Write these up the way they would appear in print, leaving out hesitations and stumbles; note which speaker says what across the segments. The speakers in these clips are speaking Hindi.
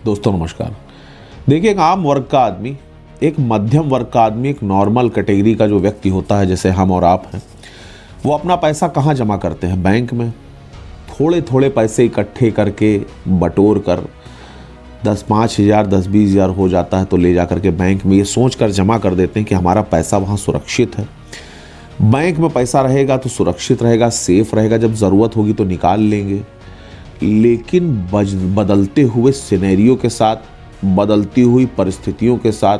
Speaker 1: दोस्तों नमस्कार। देखिए, एक आम वर्ग का आदमी, एक मध्यम वर्ग का आदमी, एक नॉर्मल कैटेगरी का जो व्यक्ति होता है, जैसे हम और आप हैं, वो अपना पैसा कहाँ जमा करते हैं? बैंक में। थोड़े थोड़े पैसे इकट्ठे करके बटोर कर 5,000 10-20,000 हो जाता है तो ले जा करके बैंक में ये सोच कर जमा कर देते हैं कि हमारा पैसा वहाँ सुरक्षित है। बैंक में पैसा रहेगा तो सुरक्षित रहेगा, सेफ रहेगा, जब ज़रूरत होगी तो निकाल लेंगे। लेकिन बदलते हुए सिनेरियो के साथ, बदलती हुई परिस्थितियों के साथ,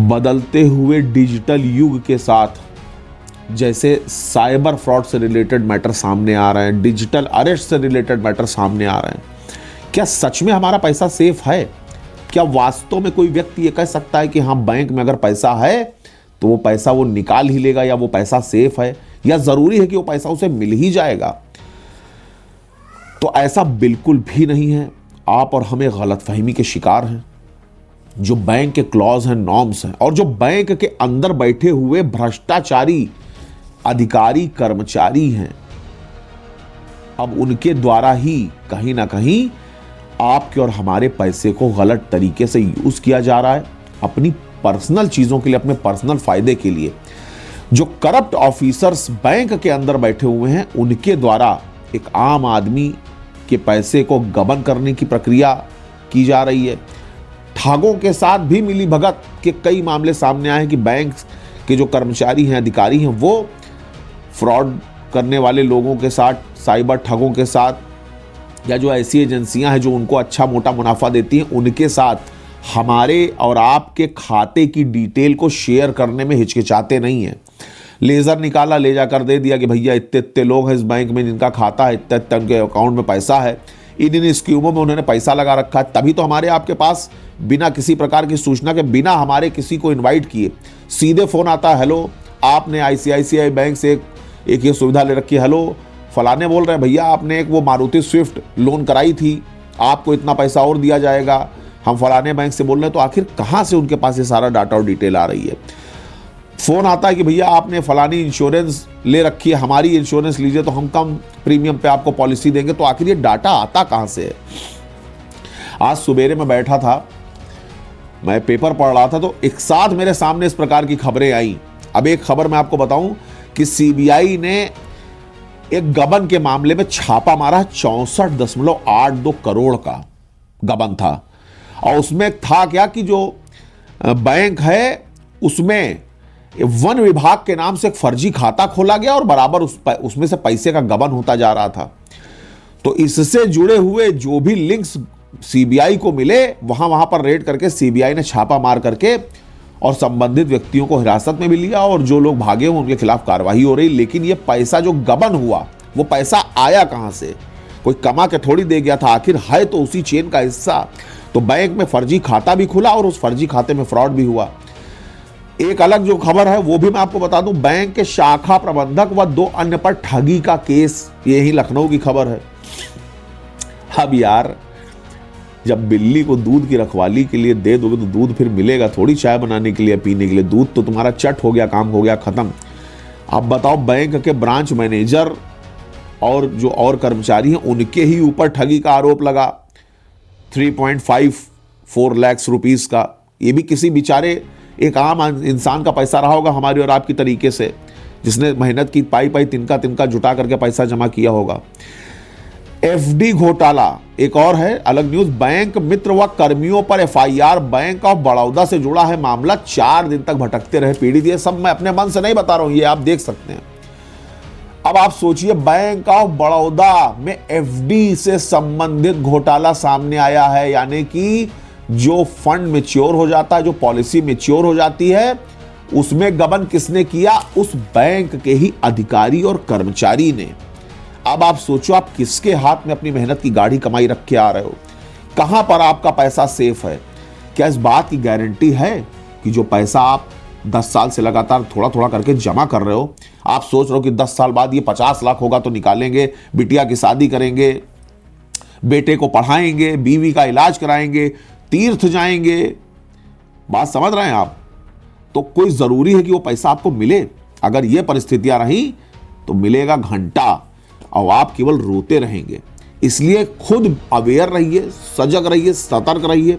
Speaker 1: बदलते हुए डिजिटल युग के साथ, जैसे साइबर फ्रॉड से रिलेटेड मैटर सामने आ रहे हैं, डिजिटल अरेस्ट से रिलेटेड मैटर सामने आ रहे हैं, क्या सच में हमारा पैसा सेफ है? क्या वास्तव में कोई व्यक्ति ये कह सकता है कि हाँ, बैंक में अगर पैसा है तो वो पैसा वो निकाल ही लेगा, या वो पैसा सेफ है, या जरूरी है कि वो पैसा उसे मिल ही जाएगा? तो ऐसा बिल्कुल भी नहीं है। आप और हमें गलतफहमी के शिकार हैं। जो बैंक के क्लॉज हैं, नॉर्म्स हैं, और जो बैंक के अंदर बैठे हुए भ्रष्टाचारी अधिकारी कर्मचारी हैं, अब उनके द्वारा ही कहीं ना कहीं आपके और हमारे पैसे को गलत तरीके से यूज किया जा रहा है, अपनी पर्सनल चीजों के लिए, अपने पर्सनल फायदे के लिए। जो करप्ट ऑफिसर्स बैंक के अंदर बैठे हुए हैं, उनके द्वारा एक आम आदमी के पैसे को गबन करने की प्रक्रिया की जा रही है। ठगों के साथ भी मिली भगत के कई मामले सामने आए हैं कि बैंक के जो कर्मचारी हैं, अधिकारी हैं, वो फ्रॉड करने वाले लोगों के साथ, साइबर ठगों के साथ, या जो ऐसी एजेंसियां हैं जो उनको अच्छा मोटा मुनाफा देती हैं, उनके साथ हमारे और आपके खाते की डिटेल को शेयर करने में हिचकिचाते नहीं हैं। लेज़र निकाला, ले जाकर दे दिया कि भैया इतने इतने लोग हैं इस बैंक में जिनका खाता है, इतने इतने उनके अकाउंट में पैसा है, इन स्कीमों में उन्होंने पैसा लगा रखा है। तभी तो हमारे आपके पास बिना किसी प्रकार की सूचना के, बिना हमारे किसी को इन्वाइट किए, सीधे फ़ोन आता है, हेलो आपने ICICI बैंक से एक ये सुविधा ले रखी है, हेलो फलाने बोल रहे हैं भैया आपने एक वो मारुति स्विफ्ट लोन कराई थी, आपको इतना पैसा और दिया जाएगा, हम फलाने बैंक से बोल रहे हैं। तो आखिर कहाँ से उनके पास ये सारा डाटा और डिटेल आ रही है? फ़ोन आता है कि भैया आपने फलानी इंश्योरेंस ले रखी है, हमारी इंश्योरेंस लीजिए तो हम कम प्रीमियम पे आपको पॉलिसी देंगे। तो आखिर ये डाटा आता कहाँ से है? आज सुबेरे में बैठा था, मैं पेपर पढ़ रहा था, तो एक साथ मेरे सामने इस प्रकार की खबरें आई। अब एक खबर मैं आपको बताऊं कि CBI ने एक गबन के मामले में छापा मारा, 64.82 करोड़ का गबन था। और उसमें था क्या कि जो बैंक है उसमें वन विभाग के नाम से एक फर्जी खाता खोला गया और बराबर उसमें से पैसे का गबन होता जा रहा था। तो इससे जुड़े हुए जो भी लिंक्स CBI को मिले, वहां पर रेड करके CBI ने छापा मार करके और संबंधित व्यक्तियों को हिरासत में भी लिया, और जो लोग भागे हुए उनके खिलाफ कार्रवाई हो रही। लेकिन ये पैसा जो गबन हुआ, वो पैसा आया कहां से? कोई कमा के थोड़ी दे गया था, आखिर है तो उसी चेन का हिस्सा। तो बैंक में फर्जी खाता भी खुला और उस फर्जी खाते में फ्रॉड भी हुआ। एक अलग जो खबर है वो भी मैं आपको बता दूं, बैंक के शाखा प्रबंधक व 2 अन्य पर ठगी का केस, यही लखनऊ की खबर है। अब यार, जब बिल्ली को दूध की रखवाली के लिए दे दोगे तो दूध फिर मिलेगा थोड़ी, चाय बनाने के लिए, पीने के लिए। दूध तो तुम्हारा चट हो गया, काम हो गया, खत्म। अब बताओ, बैंक के ब्रांच मैनेजर और जो और कर्मचारी हैं, उनके ही ऊपर ठगी का आरोप लगा, 3.54 लाख रुपीस का। ये भी किसी बेचारे एक आम इंसान का पैसा रहा होगा, हमारी और आपकी तरीके से, जिसने मेहनत की, पाई तिनका तिनका जुटा करके पैसा जमा किया होगा। FD घोटाला एक और है अलग न्यूज। बैंक मित्र व कर्मियों पर FIR। बैंक ऑफ बड़ौदा से जुड़ा है मामला, 4 दिन तक भटकते रहे पीड़ित। ये सब मैं अपने मन से नहीं बता रहा हूं, ये आप देख सकते हैं। अब आप सोचिए, बैंक ऑफ बड़ौदा में FD से संबंधित घोटाला सामने आया है। यानी कि जो फंड मैच्योर हो जाता है, जो पॉलिसी मैच्योर हो जाती है, उसमें गबन किसने किया? उस बैंक के ही अधिकारी और कर्मचारी ने। अब आप सोचो, आप किसके हाथ में अपनी मेहनत की गाढ़ी कमाई रख के आ रहे हो? कहां पर आपका पैसा सेफ है? क्या इस बात की गारंटी है कि जो पैसा आप 10 साल से लगातार थोड़ा थोड़ा करके जमा कर रहे हो, आप सोच रहे हो कि 10 साल बाद ये 50 लाख होगा तो निकालेंगे, बिटिया की शादी करेंगे, बेटे को पढ़ाएंगे, बीवी का इलाज कराएंगे, तीर्थ जाएंगे, बात समझ रहे हैं आप? तो कोई जरूरी है कि वो पैसा आपको मिले? अगर ये परिस्थितियां रही तो मिलेगा घंटा, और आप केवल रोते रहेंगे इसलिए खुद अवेयर रहिए, सजग रहिए, सतर्क रहिए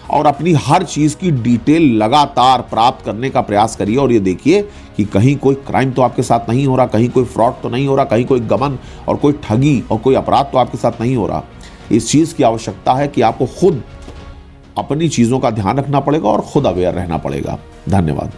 Speaker 1: और अपनी हर चीज़ की डिटेल लगातार प्राप्त करने का प्रयास करिए। और ये देखिए कि कहीं कोई क्राइम तो आपके साथ नहीं हो रहा, कहीं कोई फ्रॉड तो नहीं हो रहा, कहीं कोई गबन और कोई ठगी और कोई अपराध तो आपके साथ नहीं हो रहा। इस चीज़ की आवश्यकता है कि आपको खुद अपनी चीज़ों का ध्यान रखना पड़ेगा और खुद अवेयर रहना पड़ेगा। धन्यवाद।